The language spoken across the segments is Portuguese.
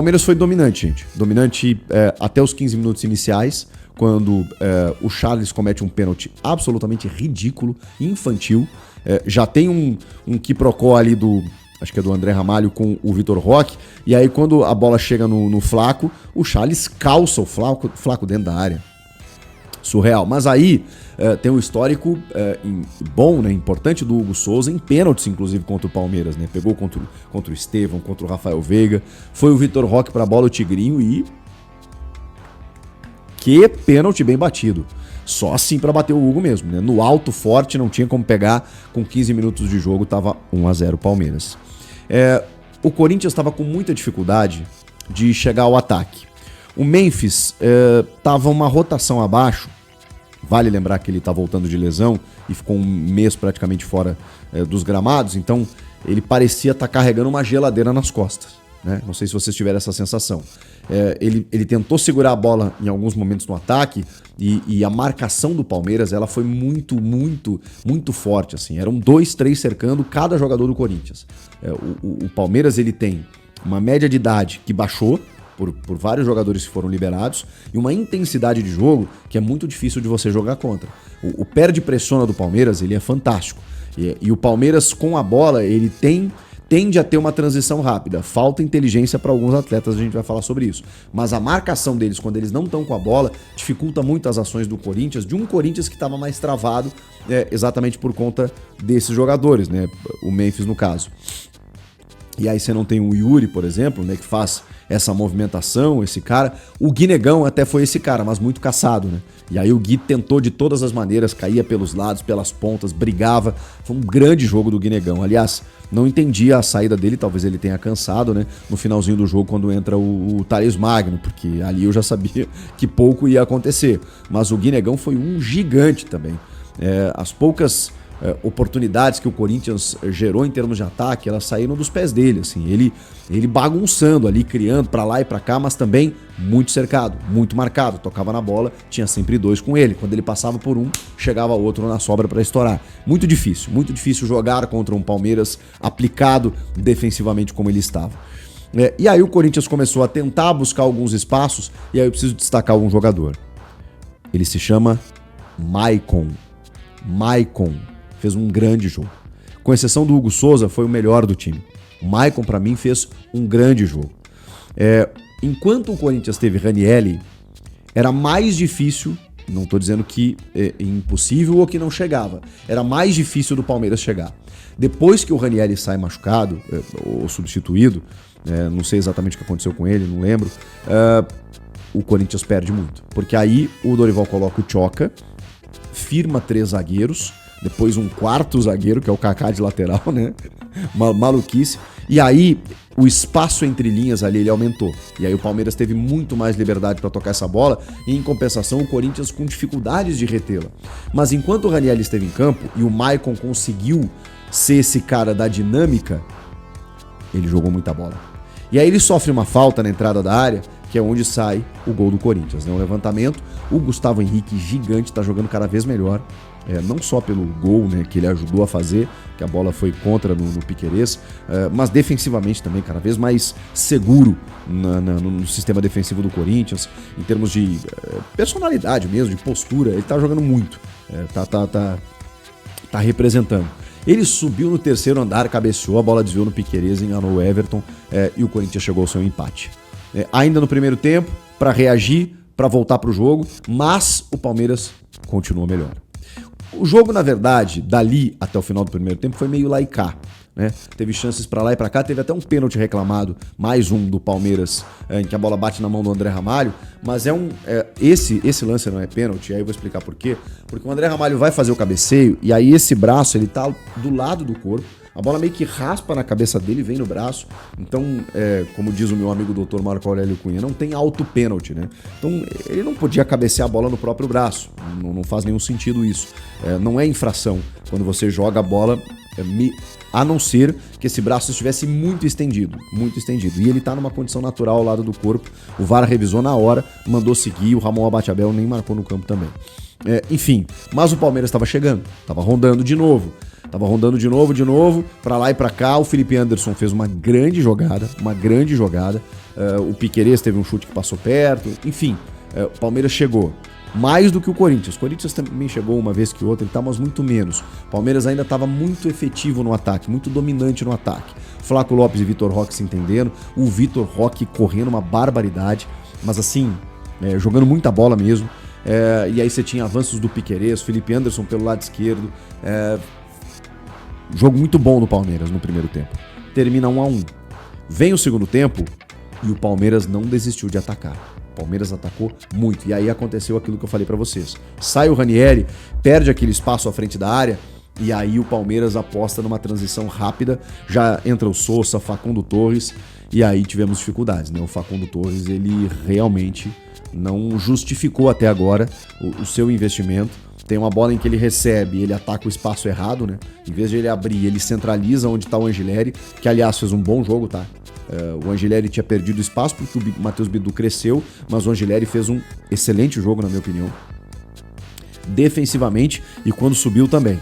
Palmeiras foi dominante, gente. Dominante até os 15 minutos iniciais, quando o Charles comete um pênalti absolutamente ridículo, infantil. Já tem um quiprocó ali acho que é do André Ramalho com o Vitor Roque, e aí quando a bola chega no Flaco, o Charles calça o Flaco dentro da área. Surreal. Mas aí tem um histórico bom, né, importante do Hugo Souza, em pênaltis, inclusive, contra o Palmeiras, né? Pegou contra o Estevão, contra o Rafael Veiga, foi o Vitor Roque pra bola, o Tigrinho, e que pênalti bem batido. Só assim pra bater o Hugo mesmo, né? No alto, forte, não tinha como pegar, com 15 minutos de jogo, tava 1-0 Palmeiras. O Corinthians estava com muita dificuldade de chegar ao ataque. O Memphis tava uma rotação abaixo. Vale lembrar que ele está voltando de lesão e ficou um mês praticamente fora dos gramados, então ele parecia estar carregando uma geladeira nas costas, né? Não sei se vocês tiveram essa sensação. Ele tentou segurar a bola em alguns momentos no ataque e a marcação do Palmeiras ela foi muito, muito, muito forte, assim. Eram 2, 3 cercando cada jogador do Corinthians. O Palmeiras ele tem uma média de idade que baixou, por vários jogadores que foram liberados, e uma intensidade de jogo que é muito difícil de você jogar contra. O perde-pressiona do Palmeiras, ele é fantástico. E o Palmeiras, com a bola, ele tende a ter uma transição rápida. Falta inteligência para alguns atletas, a gente vai falar sobre isso. Mas a marcação deles, quando eles não estão com a bola, dificulta muito as ações do Corinthians, de um Corinthians que estava mais travado, exatamente por conta desses jogadores, né? O Memphis, no caso. E aí você não tem o Yuri, por exemplo, né, que faz essa movimentação, esse cara. O Gui Negão até foi esse cara, mas muito caçado, né? E aí o Gui tentou de todas as maneiras, caía pelos lados, pelas pontas, brigava. Foi um grande jogo do Gui Negão. Aliás, não entendi a saída dele, talvez ele tenha cansado, né? No finalzinho do jogo, quando entra o Thales Magno, porque ali eu já sabia que pouco ia acontecer. Mas o Gui Negão foi um gigante também. As poucas oportunidades que o Corinthians gerou em termos de ataque, elas saíram dos pés dele, assim, ele bagunçando ali, criando pra lá e pra cá, mas também muito cercado, muito marcado, tocava na bola, tinha sempre 2 com ele, quando ele passava por um, chegava outro na sobra pra estourar. Muito difícil jogar contra um Palmeiras aplicado defensivamente como ele estava. E aí o Corinthians começou a tentar buscar alguns espaços, e aí eu preciso destacar um jogador. Ele se chama Maicon. Fez um grande jogo. Com exceção do Hugo Souza, foi o melhor do time. O Maicon, pra mim, fez um grande jogo. Enquanto o Corinthians teve Ranieri, era mais difícil, não tô dizendo que é impossível ou que não chegava, era mais difícil do Palmeiras chegar. Depois que o Ranieri sai machucado, ou substituído, não sei exatamente o que aconteceu com ele, não lembro, o Corinthians perde muito. Porque aí o Dorival coloca o Tchoca, firma 3 zagueiros, depois um 4º zagueiro, que é o Kaká de lateral, né? Maluquice. E aí, o espaço entre linhas ali, ele aumentou. E aí o Palmeiras teve muito mais liberdade para tocar essa bola, e em compensação o Corinthians com dificuldades de retê-la. Mas enquanto o Ranieri esteve em campo, e o Maicon conseguiu ser esse cara da dinâmica, ele jogou muita bola. E aí ele sofre uma falta na entrada da área, que é onde sai o gol do Corinthians, né? Um levantamento, o Gustavo Henrique, gigante, tá jogando cada vez melhor. Não só pelo gol, né, que ele ajudou a fazer, que a bola foi contra no Piquerez, mas defensivamente também, cada vez mais seguro no sistema defensivo do Corinthians, em termos de personalidade mesmo, de postura, ele tá jogando muito, tá representando. Ele subiu no 3º andar, cabeceou, a bola desviou no Piquerez, enganou o Everton, e o Corinthians chegou ao seu empate. Ainda no primeiro tempo, para reagir, para voltar pro jogo, mas o Palmeiras continua melhor. O jogo, na verdade, dali até o final do primeiro tempo foi meio lá e cá, né? Teve chances pra lá e pra cá, teve até um pênalti reclamado, mais um do Palmeiras, em que a bola bate na mão do André Ramalho, mas esse lance não é pênalti, aí eu vou explicar por quê. Porque o André Ramalho vai fazer o cabeceio, e aí esse braço, ele tá do lado do corpo, a bola meio que raspa na cabeça dele e vem no braço. Então, como diz o meu amigo Dr. Marco Aurélio Cunha, não tem auto-pênalti, né? Então, ele não podia cabecear a bola no próprio braço. Não faz nenhum sentido isso. Não é infração quando você joga a bola, a não ser que esse braço estivesse muito estendido. E ele tá numa condição natural ao lado do corpo. O VAR revisou na hora, mandou seguir, o Ramon Abate Abel nem marcou no campo também. Enfim, mas o Palmeiras estava chegando, estava rondando de novo. Tava rondando de novo, pra lá e pra cá. O Felipe Anderson fez uma grande jogada. O Piquerez teve um chute que passou perto. Enfim, o Palmeiras chegou. Mais do que o Corinthians. O Corinthians também chegou uma vez que outra, mas muito menos. O Palmeiras ainda estava muito efetivo no ataque, muito dominante no ataque. Flávio Lopes e Vitor Roque se entendendo. O Vitor Roque correndo uma barbaridade, mas assim, jogando muita bola mesmo. E aí você tinha avanços do Piquerez, Felipe Anderson pelo lado esquerdo. Jogo muito bom no Palmeiras no primeiro tempo. Termina 1-1. Vem o segundo tempo e o Palmeiras não desistiu de atacar. O Palmeiras atacou muito. E aí aconteceu aquilo que eu falei pra vocês. Sai o Ranieri, perde aquele espaço à frente da área. E aí o Palmeiras aposta numa transição rápida. Já entra o Sousa, Facundo Torres. E aí tivemos dificuldades, né? O Facundo Torres, ele realmente não justificou até agora o seu investimento. Tem uma bola em que ele recebe, ele ataca o espaço errado, né? Em vez de ele abrir, ele centraliza onde tá o Angileri, que aliás fez um bom jogo, tá? O Angileri tinha perdido espaço porque o Matheus Bidu cresceu, mas o Angileri fez um excelente jogo, na minha opinião. Defensivamente e quando subiu também.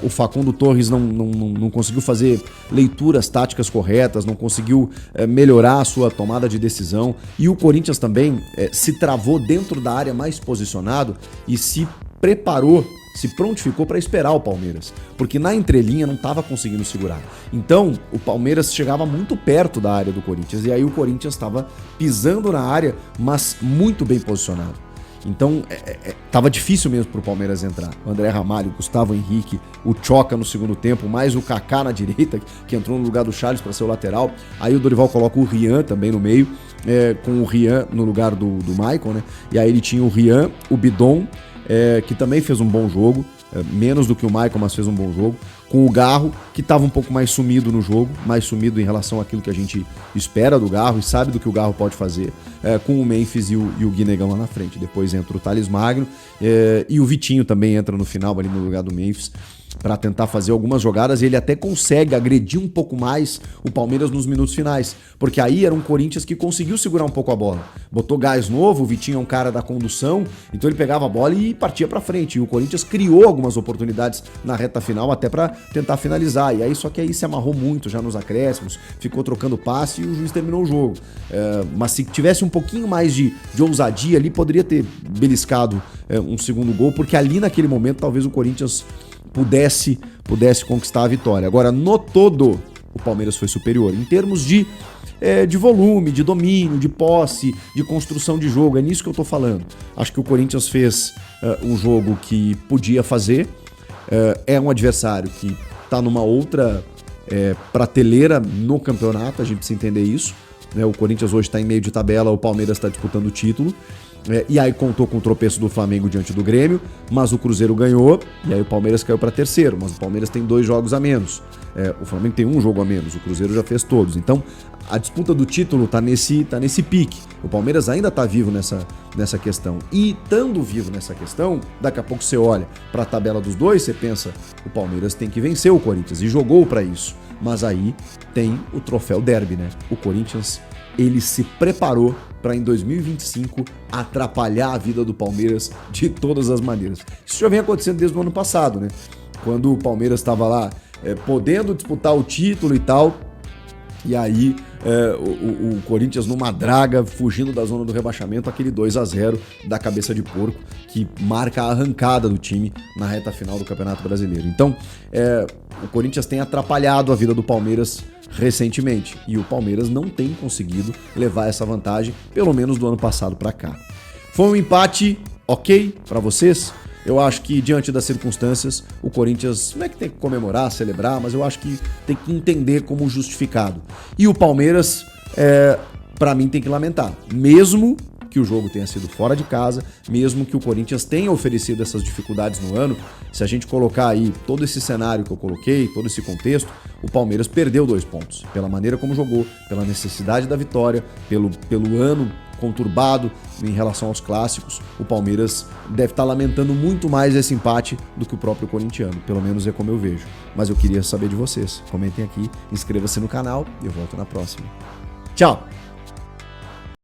O Facundo Torres não conseguiu fazer leituras táticas corretas, não conseguiu melhorar a sua tomada de decisão. E o Corinthians também se travou dentro da área mais posicionado e se preparou, se prontificou para esperar o Palmeiras, porque na entrelinha não estava conseguindo segurar. Então o Palmeiras chegava muito perto da área do Corinthians e aí o Corinthians estava pisando na área, mas muito bem posicionado. Então tava difícil mesmo pro Palmeiras entrar. O André Ramalho, o Gustavo Henrique, o Choca no segundo tempo, mais o Kaká na direita, que entrou no lugar do Charles para ser o lateral. Aí o Dorival coloca o Rian também no meio, com o Rian no lugar do Maicon, né? E aí ele tinha o Rian, o Bidon, que também fez um bom jogo, menos do que o Maicon, mas fez um bom jogo. Com o Garro, que estava um pouco mais sumido no jogo, mais sumido em relação àquilo que a gente espera do Garro e sabe do que o Garro pode fazer, com o Memphis e o Guinegão lá na frente. Depois entra o Thales Magno e o Vitinho também entra no final ali no lugar do Memphis para tentar fazer algumas jogadas e ele até consegue agredir um pouco mais o Palmeiras nos minutos finais, porque aí era um Corinthians que conseguiu segurar um pouco a bola. Botou gás novo, o Vitinho é um cara da condução, então ele pegava a bola e partia para frente. E o Corinthians criou algumas oportunidades na reta final até para tentar finalizar. E aí só que aí se amarrou muito já nos acréscimos, ficou trocando passe e o juiz terminou o jogo. Mas se tivesse um pouquinho mais de ousadia ali, poderia ter beliscado um segundo gol, porque ali naquele momento talvez o Corinthians pudesse conquistar a vitória. Agora, no todo, o Palmeiras foi superior. Em termos de volume, de domínio, de posse, de construção de jogo, é nisso que eu tô falando. Acho que o Corinthians fez um jogo que podia fazer. É um adversário que tá numa outra prateleira no campeonato, a gente precisa entender isso. O Corinthians hoje está em meio de tabela, o Palmeiras está disputando o título. E aí contou com o tropeço do Flamengo diante do Grêmio, mas o Cruzeiro ganhou, e aí o Palmeiras caiu para terceiro, mas o Palmeiras tem 2 jogos a menos. O Flamengo tem 1 jogo a menos, o Cruzeiro já fez todos. Então, a disputa do título tá nesse pique. O Palmeiras ainda tá vivo nessa questão. E estando vivo nessa questão, daqui a pouco você olha para a tabela dos dois, você pensa, o Palmeiras tem que vencer o Corinthians, e jogou para isso. Mas aí tem o troféu derby, né? O Corinthians, ele se preparou para em 2025 atrapalhar a vida do Palmeiras de todas as maneiras. Isso já vem acontecendo desde o ano passado, né? Quando o Palmeiras estava lá podendo disputar o título e tal, e aí o Corinthians numa draga, fugindo da zona do rebaixamento, aquele 2-0 da cabeça de porco, que marca a arrancada do time na reta final do Campeonato Brasileiro. Então, o Corinthians tem atrapalhado a vida do Palmeiras recentemente, e o Palmeiras não tem conseguido levar essa vantagem, pelo menos do ano passado para cá. Foi um empate ok para vocês? Eu acho que, diante das circunstâncias, o Corinthians não é que tem que comemorar, celebrar, mas eu acho que tem que entender como justificado. E o Palmeiras, para mim, tem que lamentar. Mesmo que o jogo tenha sido fora de casa, mesmo que o Corinthians tenha oferecido essas dificuldades no ano, se a gente colocar aí todo esse cenário que eu coloquei, todo esse contexto, o Palmeiras perdeu 2 pontos. Pela maneira como jogou, pela necessidade da vitória, pelo ano conturbado em relação aos clássicos, o Palmeiras deve estar lamentando muito mais esse empate do que o próprio corintiano, pelo menos é como eu vejo. Mas eu queria saber de vocês. Comentem aqui, inscreva-se no canal e eu volto na próxima. Tchau!